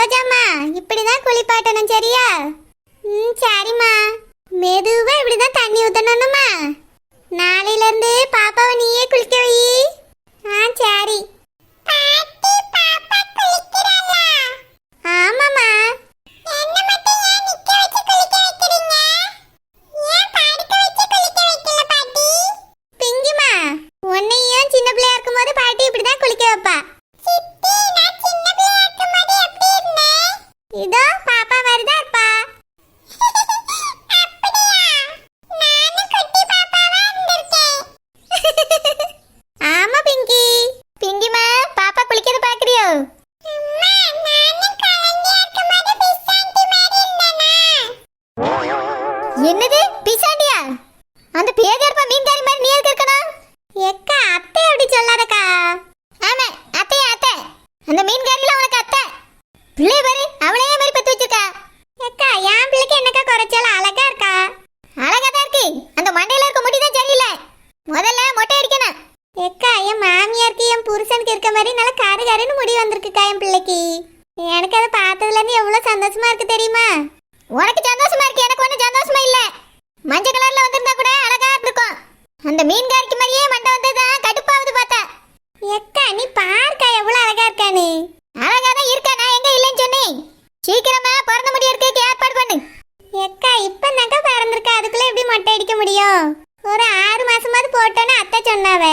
சரோஜாம்மா, இப்படிதான் குளிப்பாட்டணும் சரியா? சரிம்மா. மெதுவா இப்படிதான் தண்ணி ஊத்தணும்மா. நாளையில இருந்து பாப்பாவை நீயே குளிக்க வை. சரி. ஆமாம்மா. பிங்கிமா, உன்னையும் சின்ன பிள்ளையா இருக்கும் போது பாட்டி இப்படிதான் குளிக்க வைப்பா. இதோ பாப்பா மாதிரிதான் இருப்பா. ஆமா பிங்கி. பிங்கிமா, பாப்பா குளிக்கிறது பாக்குறியோ? என்னது பிசாண்டியா? அந்த பேதர்ப்பா மீன்காரி மாதிரி நீ இருக்கணும். எக்கா, அத்தை அப்படி சொல்லாதக்கா. ஆமா, அத்தையா அத்தை. அந்த மீன்காரில உனக்கு அத்தை. பிள்ளை பாரு, அவளே மாதிரி பத்து வச்சிருக்கா. எக்கா, என் பிள்ளைக்கு என்னக்கா குறைச்சால? அழகா இருக்கா. அழகா தான் இருக்கு. அந்த மண்டையில இருக்க முடி தான் சரியில்லை. முதல்ல மொட்டை அடிக்கணும். எக்கா, என் மாமியாருக்கு என் புருஷனுக்கு இருக்க மாதிரி நல்லா கரு கருன்னு முடி வந்திருக்குக்கா என் பிள்ளைக்கு. எனக்கு அதை பார்த்ததுல இருந்து எவ்வளவு சந்தோஷமா இருக்கு தெரியுமா? உனக்கு சந்தோஷமா இருக்கு, எனக்கு ஒன்றும் சந்தோஷமா இல்ல. மஞ்சள் கலர்ல வந்திருந்தா கூட அழகா இருந்திருக்கும். அந்த மீன்காரிக்கு மாதிரியே மண்டை வந்ததுதான் கடுப்பாவது பார்த்தா. எக்கா, நீ பார்க்கா எவ்வளவு அழகா இருக்கானு. அழகா தான் இருக்கா, நான் எங்க இல்லைன்னு சொன்னேன். சீக்கிரமா பிறந்த முடி எடுக்க ஏற்பாடு பண்ணு. எக்கா, இப்ப தாக்கா பிறந்திருக்கா, அதுக்குள்ள எப்படி மொட்டை அடிக்க முடியும்? ஒரு 6 மாசமாவது போட்டோன்னு அத்தை சொன்னாவ.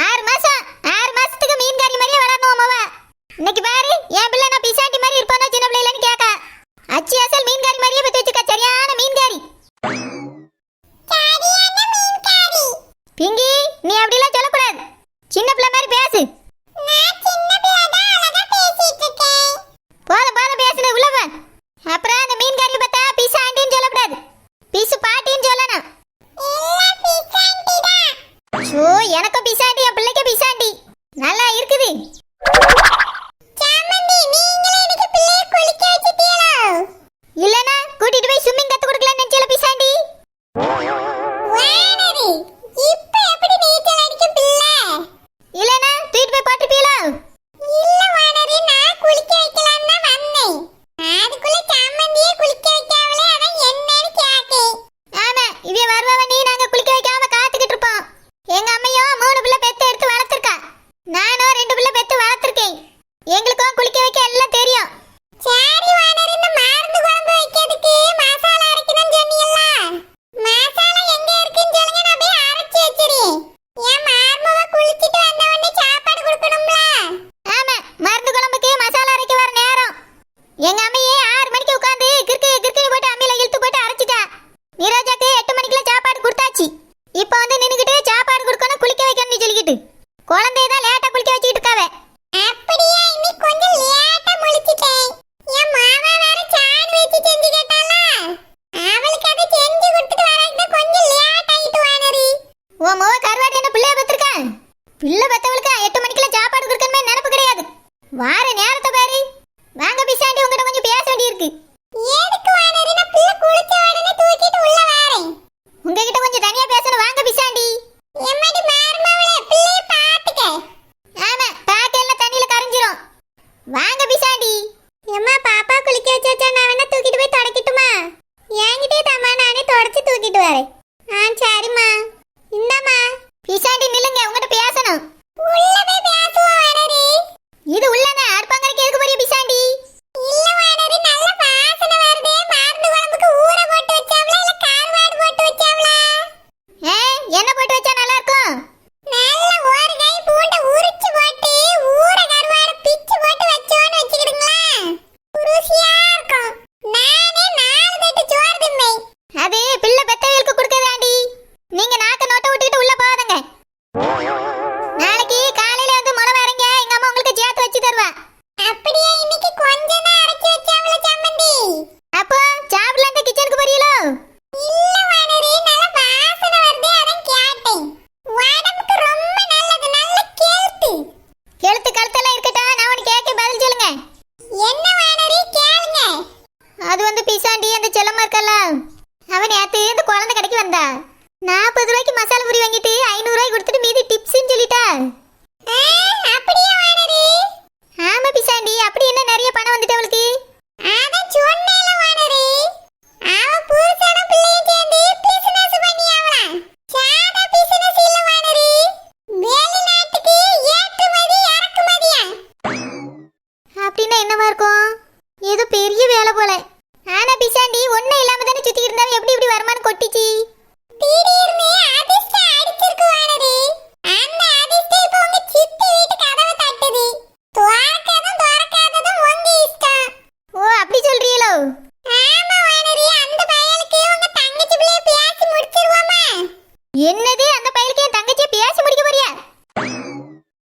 6 மாசம்? 6 மாசத்துக்கு மீன்காரி மாதிரியே வளரணும் அம்மாவா. இன்னைக்கு பாரு, என் பிள்ளை நான் பிசாண்டி மாதிரி இருப்பானோ சின்ன பிள்ளைலன்னு கேட்கா. அச்சி அசல் மீன்காரி மாதிரியே பத்தி வச்சுக்கா. சரியான மீன்காரி. பிங்கி, நீ அப்படிலாம் சொல்லக்கூடாது. சின்ன பிள்ளை மாதிரி பேசு. போதும் போதும் பேசுன உள்ளவ. அப்புறம் அந்த மீன்காரி பார்த்தா பிசாண்டின்னு சொல்லக்கூடாது, பிசு பாட்டின்னு சொல்லணும். ஷோ, எனக்கும் பிசாண்டி, என் பிள்ளைக்கு பிசாண்டி. நல்லா இருக்குது. இல்லனா கூட்டிட்டு போய் ஸ்விம்மிங் கத்து கொடுக்கலாம்னு நினைச்சல பிசாண்டி. இப்ப எப்படி நீச்சல் அடிக்கும் பிள்ளை? இல்லனா தூக்கிட்டு போய் போட்டுப்பீங்களா? இல்ல வானரி, நான் குளிக்க வைக்கலாம்னு தான் வந்தேன். அதுக்குள்ள சாமந்தியே குளிக்க வைக்காவளே, அதான் என்னன்னு கேட்டேன். ஆமா, இவ வருவா நீ நாங்க குளிக்க வைக்காம காத்துக்கிட்டு இருப்போம். எங்க அம்மையும் 3 பிள்ளை பெத்து எடுத்து வளர்த்திருக்கா. நானும் 2 பிள்ளை பெத்து வளர்த்திருக்கேன். எங்களுக்கும் குளிக்க வைக்க எல்லாம் தெரியும். சரி வானரி, இந்த மருந்து குழம்பு வைக்கிறதுக்கு மசாலா அரைக்கணும்னு சொன்னீங்கல்ல, மசாலா எங்க இருக்குன்னு சொல்லுங்க, நான் போய் அரைச்சு வச்சிரேன். என் மருமவ குளிச்சிட்டு வந்த உடனே சாப்பாடு கொடுக்கணும்ல. ஆமா, மருந்து குழம்புக்கு மசாலா அரைக்க வர நேரம். எங்க அம்மையே 6 மணிக்கு உட்கார்ந்து கிறுக்கு கிறுக்குன்னு போட்டு அம்மியில இழுத்து போட்டு அரைச்சிட்டா. நிரோஜாக்கு 8 மணிக்குள்ள சாப்பாடு கொடுத்தாச்சு. இப்போ வந்து நின்னுக்கிட்டு சாப்பாடு கொடுக்கணும், குளிக்க வைக்கணும்னு சொல்லிக்கிட்டு குழந்தைய தான் லேட்டா குளிக்க வச்சுக்கிட்டு இருக்காவே. அப்படியே இன்னைக்கு கொஞ்சம் லேட்டா முழிச்சிட்டேன். என் மாமா வேற சாண்ட்விச் செஞ்சு கேட்டால, அவளுக்கு அதை செஞ்சு கொடுத்துட்டு வரதுக்கு கொஞ்சம் லேட் ஆயிட்டு வானரி. உன் மோவ கருவாடு என்ன பிள்ளைய பெற்றிருக்கா? பிள்ளை பெத்தவளுக்கு 8 மணிக்குள்ள சாப்பாடு கொடுக்கணுமே நினைப்பு கிடையாது. வார நேரத்தை பாரு. வாங்க பிசாண்டி, உங்ககிட்ட கொஞ்சம் பேச வேண்டியிருக்கு. எதுக்கு வானரி? நான் பிள்ளை குளிச்ச உடனே தூக்கிட்டு உள்ள வரேன். உங்ககிட்ட கொஞ்சம் தனியா பேசணும். வாங்க பிசாண்டி. எம்மடி மார்மவளே, பிள்ளைய பாத்துக்க. ஆமா, பாக்கெல்லாம் தண்ணியில கரைஞ்சிரும். வாங்க பிசாண்டி. எம்மா, பாப்பா குளிக்க வச்சாச்சா? நான் வேணா தூக்கிட்டு போய் தொடக்கிட்டுமா? என்கிட்டே தாமா, நானே தொடச்சு தூக்கிட்டு வரேன். சரிம்மா. இந்தாம்மா. பிசாண்டி நில்லுங்க, உங்ககிட்ட பேசணும். உள்ள போய் பேசுவோம் வானரி. இது உள்ளனா அடுப்பங்கரைக்கு எதுக்கு போறிய பிசாண்டி? இல்ல வானரி, நல்ல வாசனை வருதே. மருந்து குழம்புக்கு ஊற போட்டு வச்சாவளா இல்ல கருவாடு போட்டு வச்சாவளா? என்ன போட்டு வச்சா நல்லா இருக்கும்? நல்ல ஒரு கை பூண்டை உரிச்சு போட்டு ஊற கருவாடு பிச்சு போட்டு வச்சோன்னு வச்சுக்கிடுங்களா, ருசியா இருக்கும். நானே 4 தட்டு சோறு தின்னேன். அது பிள்ளை பெத்தவங்களுக்கு கொடுக்கதாண்டி. நீங்க நாக்க நோட்ட விட்டுட்டு உள்ள போகாதங்க. நாளைக்கு காலையில வந்து முளை வரங்க, எங்க அம்மா உங்களுக்கு சேர்த்து வச்சு தருவா. அப்படியே இன்னைக்கு கொஞ்சம் தான் அரைச்சு வச்சாவள சம்மந்தி. அப்போ சாப்பிடலாம் கிச்சனுக்கு போறீங்களோ? இல்ல வானரி, நல்ல வாசனை வருதே, அதான் கேட்டேன். உடம்புக்கு ரொம்ப நல்லது, நல்ல கெளுத்து. கெளுத்து கழுத்தெல்லாம் இருக்கட்டும், நான் உனக்கு கேட்க பதில் சொல்லுங்க. என்ன வானரி கேளுங்க. அது வந்து பிசாண்டி, அந்த செல்லம்மா இருக்கல, அவன் நேத்து இந்த குழந்தை கடைக்கு வந்தா. 40 ரூபாய்க்கு மசாலா பூரி வாங்கிட்டு 500 ரூபாய் கொடுத்துட்டு மீதி டிப்ஸ்னு சொல்லிட்டா. அப்படியே வானரி? ஆமா பிசாண்டி, அப்படி என்ன நிறைய பணம் வந்துட்டு அவளுக்கு. வேலை போல. ஆனா பிசாண்டி ஒண்ணு இல்லாம தானே சுத்திட்டு இருந்தா எப்படி இப்படி வருமானம் கொட்டிச்சு. திடீர்னு அதிர்ஷ்டம் அடிச்சிருக்கு வானதி. அந்த அதிர்ஷ்டம் இப்போ உங்க சித்தி வீட்டு கதவை தட்டுது. துறக்காததும் உங்க இஷ்டம். ஓ அப்படி சொல்றீங்களோ? ஆமா வானதி, அந்த பயலுக்கு உங்க தங்கச்சி பிள்ளைய பேசி முடிச்சிருவாமா. என்னது, அந்த பயலுக்கு என் தங்கச்சியை பேசி முடிக்க போறியா?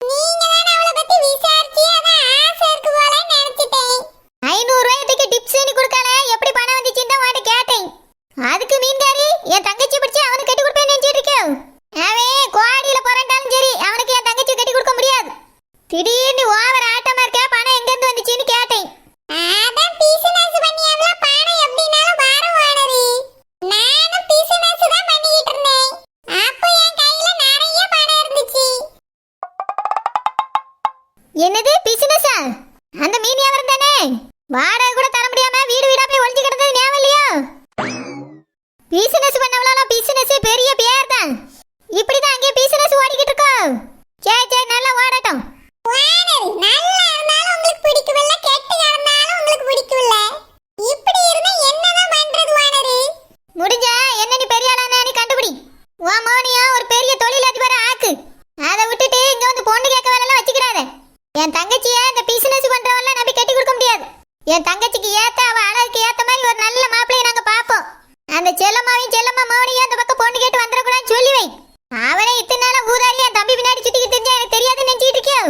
நீங்க தான அவளை பத்தி விசாரிச்சு அதான் ஆசை இருக்கு போல நினைச்சிட்டேன். 500 ரூபாய்க்கு டிப்ஸ் நீ கொடுக்கல, எப்படி பணம் வந்துச்சுன்னு தான் வாட கேட்டேன். அதுக்கு மீன்காரி என் தங்கச்சி பிடிச்சி அவனுக்கு கட்டி கொடுப்பேன்னு நினைச்சிட்டு இருக்கேன். அவன் கோடியில புரண்டாலும் சரி அவனுக்கு என் தங்கச்சி கட்டி கொடுக்க முடியாது. திடீர்னு ஓவர் ஆட்டமா இருக்க, பணம் எங்க இருந்து வந்துச்சுன்னு கேட்டேன். அதான் பிசினஸ் பண்ணியாவல, பணம் எப்படினாலும் வரும் வானதி. நானும் பிசினஸ் தான் பண்ணிட்டு இருந்தேன். அப்போ என் கையில நிறைய பணம் இருந்துச்சு. என்னது பிசினஸா? அந்த மீன் வியாபாரம் தானே? வாடகை கூட தர முடியாம வீடு வீடா போய் ஒளிஞ்சு கிடந்தது ஞாபகம் இல்லையா? பிசினஸ் பண்ணவளாம், பிசினஸ் பெரிய பேர் தான். இப்படிதான் அங்கே பிசினஸ் ஓடிக்கிட்டு இருக்கோம். சரி நல்லா ஓடட்டும். நல்லா இருந்தாலும் உங்களுக்கு பிடிக்கவில்லை, கெட்டு கிடந்தாலும் உங்களுக்கு பிடிக்கவில்லை. இப்படி இருந்தா என்னதான் பண்றது வானரு? முடிஞ்சா என்ன நீ பெரிய ஆளானே நீ கண்டுபிடி. உன் மோனியா ஒரு பெரிய தொழிலதிபரை ஆக்கு. அதை விட்டுட்டு இங்க வந்து பொண்ணு கேட்க வேலையெல்லாம் வச்சுக்கிறாத. என் தங்கச்சியை இந்த பிசினஸ் பண்றவெல்லாம் நம்பி கட்டி கொடுக்க முடியாது. என் தங்கச்சிக்கு ஏத்த அவ அழகுக்கு ஏத்த மாதிரி ஒரு நல்ல மாப்பிள்ளையை நாங்க பாப்போம். அந்த செல்லம்மா மோனியும் அந்த பக்கம் பொண்ணு கேட்டு வந்துடக்கூடாதுன்னு சொல்லி வை. அவனே இத்தனை நாளா ஊதாரி என் தம்பி பின்னாடி சுத்திக்கிட்டு தெரிஞ்சா எனக்கு தெரியாதுன்னு நினைச்சிட்டு இருக்கியோ?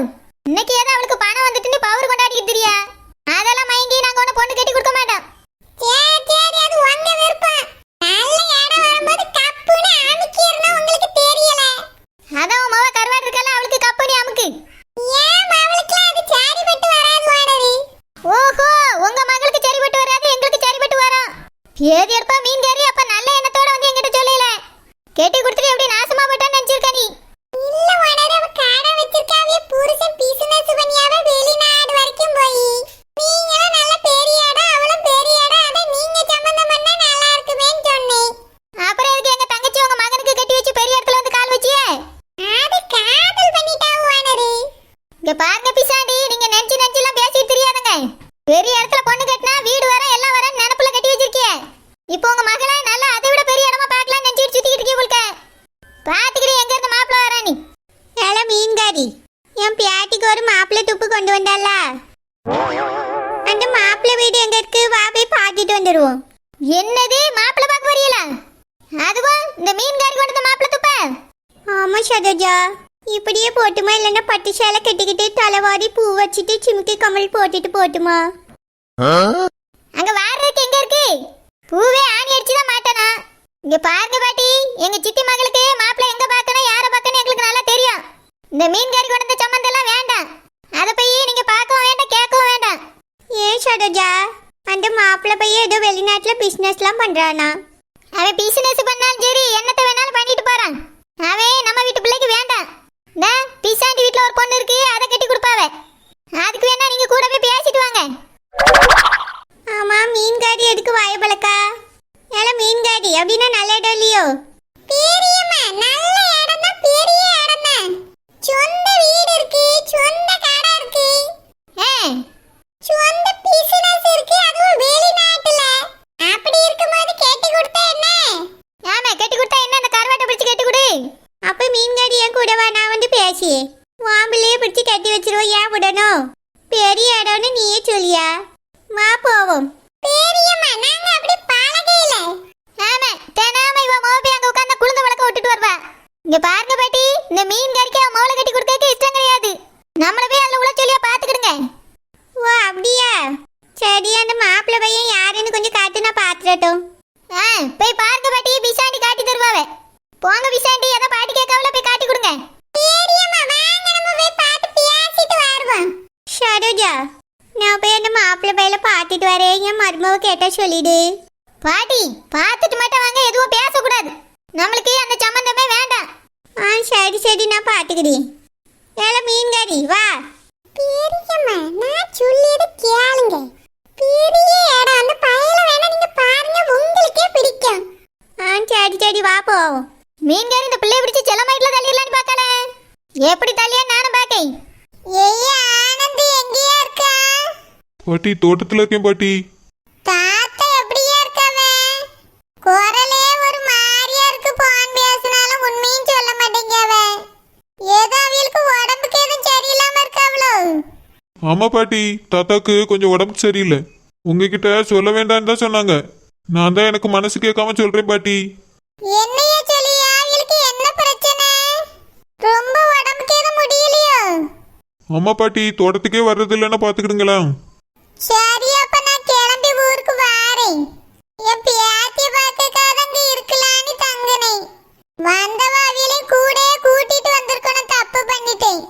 இன்னைக்கு ஏதோ அவளுக்கு பணம் வந்துட்டுன்னு பவர் கொண்டாடிக்கிட்டு தெரியா? அதெல்லாம் மயங்கி நாங்க ஒண்ணு பொண்ணு கட்டி கொடுக்க மாட்டோம். சரி அது உங்க விருப்பம். நல்ல இடம் வரும்போது கப்புன்னு அமுக்கிறனா உங்களுக்கு தெரியல. அதான் உன் மவ கருவாடு இருக்கல, அவளுக்கு கப்புனி அமுக்கு. ஏன் அவளுக்கு அது சரிப்பட்டு வராது வானரி? ஓஹோ, உங்க மகளுக்கு சரிப்பட்டு வராது, எங்களுக்கு சரிப்பட்டு வரும். பேதி எடுப்பா மீன் கறி. அப்ப நல்ல எண்ணத்தோட வந்து என்கிட்ட சொல்லல. கேட்டி கொடுத்துட்டு எப்படி நாசமா போட்டான்னு நினைச்சிருக்க நீ? இல்ல வானரி, அவ கடை வச்சிருக்காவே, புருஷன் பிசினஸ் பண்ணியாவ வெளிநாடு வரைக்கும் போய். நீங்களும் நல்ல பெரிய இடம், அவளும் பெரிய இடம், அத நீங்க சம்பந்தம் பண்ணா நல்லா இருக்குமேன்னு சொன்னேன். அப்புறம் எதுக்கு எங்க தங்கச்சி உங்க மகனுக்கு கட்டி வச்சு பெரிய இடத்துல வந்து கால் வச்சியே? அது காதல் பண்ணிட்டாவு வானரி. இங்க பாருங்க பிசாண்டி, நீங்க நெஞ்செல்லாம் பேசிட்டு தெரியாதுங்க. பெரிய இடத்துல பொண்ணு கட்டினா வீடு வர எல்லாம் வர நினைப்புல கட்டி வச்சிருக்கிய. இப்போ உங்க மகளை நல்லா அதை விட பெரிய இடமா பார்க்கலாம் நினைச்சிட்டு சுத்திக்கிட்டு இருக்கீங்க போல்க. பாத்துக்கிட்டு எங்க இருந்து மாப்பிள்ள வர நீ? ஏல மீன்காரி, என் பியாட்டிக்கு ஒரு மாப்பிள்ளை துப்பு கொண்டு வந்தால. அந்த மாப்பிள்ளை வீடு எங்க இருக்கு? வா போய் பார்த்துட்டு வந்துடுவோம். என்னது, மாப்பிள்ளை பார்க்க வரீங்களா? அதுவும் இந்த மீன்காரி கொண்டு வந்த மாப்பிள்ளை துப்ப? ஆமா சரோஜா, இப்படியே போட்டுமா, இல்லைன்னா பட்டு சேலை கட்டிக்கிட்டு தலைவாரி பூ வச்சுட்டு சிமுக்கி கமல் போட்டுட்டு போட்டுமா? அங்க வாடுறதுக்கு எங்க இருக்கு? பூவே ஆணி அடிச்சுதான் மாட்டானா? இங்க பாருங்க பாட்டி, எங்க சித்தி மகளுக்கு மாப்பிள்ளை எங்க பார்க்கணும் யாரை பார்க்கணும் எங்களுக்கு நல்லா தெரியும். இந்த மீன்காரி கொண்டு வந்த சம்பந்தம் எல்லாம் வேண்டாம். அதை போய் நீங்க பார்க்கவும் வேண்டாம் கேட்கவும் வேண்டாம். ஏன் சரோஜா, அந்த மாப்பிள்ளை பையன் ஏதோ வெளிநாட்டுல பிசினஸ்லாம் பண்றானா? அவன் பிசினஸ் பண்ணாலும் சரி, என்னத்தை வேணாலும் பண்ணிட்டு போறான். அவன் நம்ம வீட்டு பிள்ளைக்கு வேண்டாம். பிசாண்டி வீட்டுல ஒரு பொண்ணு இருக்கு, அதை கட்டி கொடுப்பாவ. அதுக்கு வேணா நீங்க கூட போய் பேசிட்டு வாங்க. ஆமா, மீன்காரி எதுக்கு வாயப்பழக்கா? ஏல மீன்காரி அப்படின்னா நல்ல இடம் இல்லையோ? பெரியம்மா, நல்ல இடம் தான், பெரிய இடம் தான். சொந்த வீடு இருக்கு, சொந்த கடை இருக்கு, சொந்த பிசினஸ் இருக்கு, அதுவும் வெளிநாட்டுல. அப்படி இருக்கும்போது கட்டி கொடுத்தா என்ன? ஆமா, கட்டி கொடுத்தா என்ன? அந்த கருவாட்டை பிடிச்சு கட்டி கொடு. அப்ப மீன்காரி என் கூட வா, நான் வந்து பேசி வாம்பிலே பிடிச்சு கட்டி வச்சிருவோம். ஏன் விடணும்? பெரிய இடம்னு நீயே சொல்லியா? வா போவோம். பெரியம்மா, நாங்க அப்படி பழகையில. ஆமா, தெனாம இவ மோபி அங்க உட்கார்ந்து குளுந்த வளக்க விட்டுட்டு வருவா. இங்க பாருங்க பாட்டி, இந்த மீன்காரிக்கு மோளை கட்டி கொடுக்கறதுக்கு இஷ்டம் கிடையாது. நம்மள போய் அதுல உள்ள சொல்லியா பாத்துக்கிடுங்க. ஓ அப்படியா? சரி, அந்த மாப்பிள்ளை பையன் யாருன்னு கொஞ்சம் காட்டு, நான் பாத்துறட்டும். போய் பாருங்க பாட்டி, பிசாண்டி காட்டி தருவாவே. போங்க பிசாண்டி, ஏதோ பாட்டி கேட்கவல போய் காட்டி கொடுங்க. பெரியம்மா வாங்க, நம்ம போய் பார்த்து பேசிட்டு வருவோம். சரோஜா, நான் போய் அந்த மாப்பிள்ளை பையில பார்த்துட்டு வரேன். என் மருமவை கேட்டா சொல்லிடு. பாட்டி பார்த்துட்டு மட்டும் வாங்க, எதுவும் பேசக்கூடாது. நம்மளுக்கு அந்த சம்பந்தமே வேண்டாம். சரி, நான் பார்த்துக்கிறேன். ஏல மீன்காரி வா. பெரியம்மா, நான் சொல்லியது கேளுங்க. பெரிய இடம், அந்த பையில வேணா நீங்க பாருங்க, உங்களுக்கே பிடிக்கும். சரி வா போவோம். மீன்காரி இந்த பிள்ளை பிடிச்சி செல்லமாயிட்டுல தள்ளிடலான்னு பார்க்கல. எப்படி தள்ளியா நானும் பார்க்கேன். ஏய் ஆனந்த் எங்கேயா இருக்கா? பாட்டி தோட்டத்துல இருக்கேன் பாட்டி. ஆமா பாட்டி, தாத்தாக்கு கொஞ்சம் உடம்பு சரியில்லை. உங்ககிட்ட சொல்ல வேண்டாம்னு தான் சொன்னாங்க. நான் தான் எனக்கு மனசு கேட்காம சொல்றேன் பாட்டி. என்னையா சொல்லியா? அவளுக்கு என்ன பிரச்சனை? ரொம்ப உடம்புக்கு எதுவும் முடியலையோ? ஆமா பாட்டி, தோட்டத்துக்கே வர்றது இல்லைன்னா பாத்துக்கிடுங்களா. சரி, அப்ப நான் கிளம்பி ஊருக்கு வாரேன். என் பேத்திய பார்க்கறதுக்கு இருக்கலான்னு தங்கினேன். வந்தவ அவியலையும் கூட கூட்டிட்டு வந்திருக்கணும், தப்பு பண்ணிட்டேன்.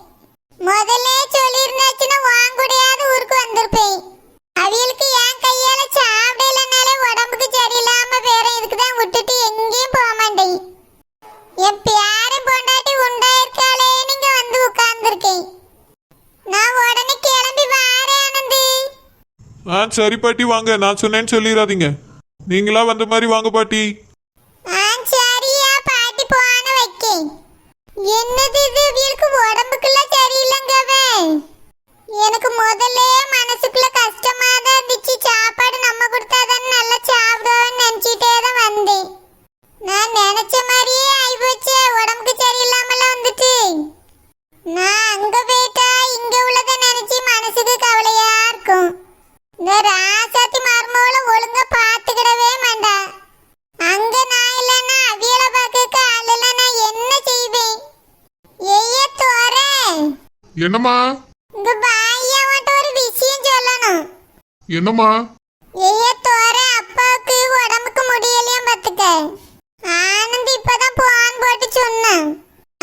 முதல்ல சொல்லியிருந்தாச்சுன்னா வாங்கூடையாவது ஊருக்கு வந்திருப்பேன். அவியலுக்கு என் கையால சாப்பிடலனாலே உடம்புக்கு சரியில்லாம வேற இதுக்கு தான் விட்டுட்டு எங்கேயும் போக மாட்டேன். என் பேரன் பொண்டாட்டி உண்டாயிருக்காளே, நீங்க வந்து உட்கார்ந்துருக்கேன். நான் உடனே கிளம்பி வாரேன் ஆனந்தி. சரி பாட்டி, வாங்க. நான் சொன்னேன்னு சொல்லிடாதீங்க. நீங்களா வந்த மாதிரி வாங்க பாட்டி. சரியா பாட்டி போன வைக்கேன். என்னது இது, இவளுக்கு உடம்புக்குள்ள சரியில்லைங்கவே. எனக்கு முதல்ல மனசுக்குள்ள கஷ்டமா தான் இருந்துச்சு. சாப்பாடு நம்ம கொடுத்தாதான் நல்லா சாப்பிடுவோம்னு நினைச்சிட்டே தான் வந்தேன். நான் நினைச்ச மாதிரியே ஆயிப்போச்சு, உடம்புக்கு சரியில்லாமலாம் வந்துட்டு. நான் அங்க போயிட்டா இங்க உள்ளதை நினைச்சு மனசுக்கு கவலையா இருக்கும். இந்த ராசாத்தி மருமோல ஒழுங்கா பாத்துக்கிடவே மாட்டா. அங்க நான் இல்லைன்னா அவியல பார்க்க ஆள் இல்லைன்னா என்ன செய்வேன்? ஏய்ய தோரே, என்னம்மா? இங்க பாய்யா வந்துட்டு ஒரு விஷயம் சொல்லணும். என்னம்மா? ஏய்ய தோரே, அப்பாவுக்கு உடம்புக்கு முடியலையா பாத்துக்க. ஆனந்த் இப்பதான் போன் போட்டு சொன்னான்.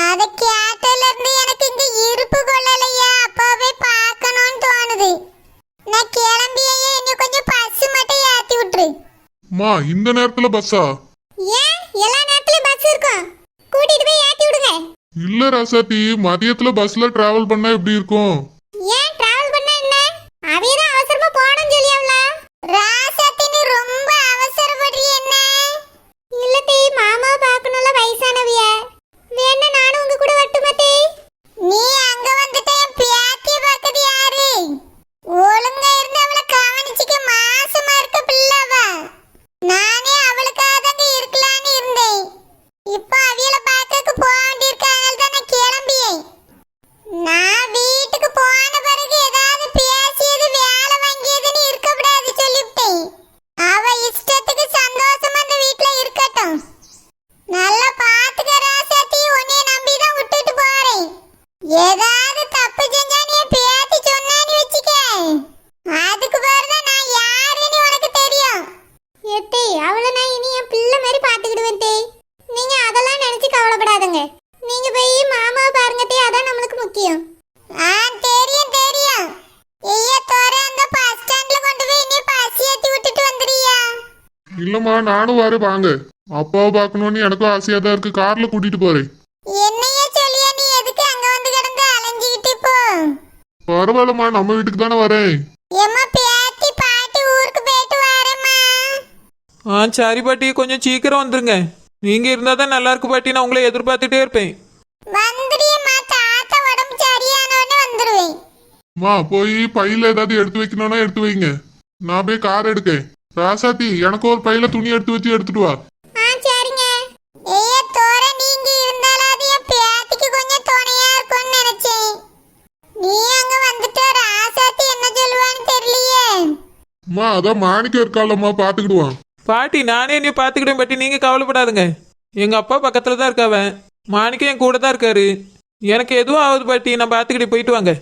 அதை கேட்டல இருந்து எனக்கு இங்க இருப்பு கொள்ளலையா, அப்பாவே பார்க்கணும்னு தோணுது. நான் கிளம்பியே, இன்னும் கொஞ்சம் பஸ் மட்டும் ஏத்தி விட்டுரு. மா, இந்த நேரத்துல பஸ்ஸா? ஏன் எல்லா நேரத்துலயும் பஸ் இருக்கும், கூட்டிட்டு போய் ஏத்தி விடுங்க. இல்ல ராசாத்தி, மதியத்துல பஸ்ல டிராவல் பண்ணா எப்படி இருக்கும்? ஏன் டிராவல் பண்ண என்ன? அவியதான் அவசரமா போகணும்னு சொல்லியாவல. ராசாத்தி, நீ ரொம்ப அவசரப்படுறீ என்ன? இல்ல தே, மாமா பார்க்கணும்ல, வயசானவிய. வேணா நானும் உங்க கூட வரட்டுமா தே? நீ அங்க வந்துட்ட, என் பேத்திய பார்க்கறது யாரு? ஒழுங்கா இருந்து அவளை கவனிச்சுக்க. மாசமா இருக்க பிள்ளவ. நானே அவளுக்காக தான் இருக்கலான்னு இருந்தேன். இப்ப அவியல பார்க்க போக வேண்டியிருக்கனால தான் நான் கிளம்பியேன். நான் வீட்டுக்கு போன பிறகு ஏதாவது பேசியது வேலை வாங்கியதுன்னு இருக்கக்கூடாது சொல்லிவிட்டேன். அவ இஷ்டத்துக்கு சந்தோஷமா அந்த வீட்டுல இருக்கட்டும். நல்லா பாத்துக்கறா சத்தி, உன்னைய நம்பி தான் விட்டுட்டு போறேன். ஏதாவது தப்பு செஞ்சா நீ பேத்தி சொன்னான்னு வச்சுக்க, அதுக்கு பிறகுதான் நான் யாருன்னு உனக்கு தெரியும். ஏத்தே, அவளை நான் இனி என் பிள்ளை மாதிரி பாத்துக்கிடுவேன் தே. நீங்க அதெல்லாம் நினைச்சு கவலைப்படாதீங்க. நீங்க போய் மாமாவை பாருங்க தே, அதான் நம்மளுக்கு முக்கியம். தெரியும் தெரியும். ஐயா தோற, அந்த பஸ் ஸ்டாண்ட்ல கொண்டு போய் நீ பஸ் ஏத்தி விட்டுட்டு வந்துடுறியா? இல்லம்மா, நானும் வரேன், வாங்க. அப்பாவை பார்க்கணும்னு எனக்கும் ஆசையா தான் இருக்கு. கார்ல கூட்டிட்டு போறேன். என்னையா சொல்லியா, நீ எதுக்கு அங்க வந்து கிடந்து அலைஞ்சிக்கிட்டு இப்போ? பரவாயில்லம்மா, நம்ம வீட்டுக்கு தானே வரேன். ஏம்மா பேத்தி பாட்டி ஊருக்கு போயிட்டு வரேம்மா. சரி பாட்டி, கொஞ்சம் சீக்கிரம் வந்துருங்க. நீங்க இருந்தா தான் நல்லா இருக்கு பாட்டி. நான் உங்களை எதிர்பார்த்துட்டே இருப்பேன். வந்துடுறியம்மா, தாத்தா உடம்பு சரியானோன்னு வந்துடுவேன். மா, போய் பையில ஏதாவது எடுத்து வைக்கணும்னா எடுத்து வைங்க. நான் போய் கார் எடுக்கேன். ராசாத்தி, எனக்கு ஒரு பையில துணி எடுத்து வச்சு எடுத்துட்டு வா. சரிங்க. ஐயா தோற, நீங்க இருந்தாலாவது என் பேத்திக்கு கொஞ்சம் துணையா இருக்கும்னு நினைச்சேன். நீ அங்க வந்துட்டு ராசாத்தி என்ன சொல்லுவான்னு தெரியலையே. அம்மா, அதான் மாணிக்கம் இருக்காளம்மா, பாத்துக்கிடுவான். பாட்டி, நானே என்னைய பார்த்துக்கிட்டேன் பாட்டி. நீங்க கவலைப்படாதுங்க. எங்க அப்பா பக்கத்துல தான் இருக்காவன். மாணிக்கம் என் கூட தான் இருக்காரு. எனக்கு எதுவும் ஆகுது பாட்டி. நான் பார்த்துக்கிட்டு போயிட்டு வாங்க.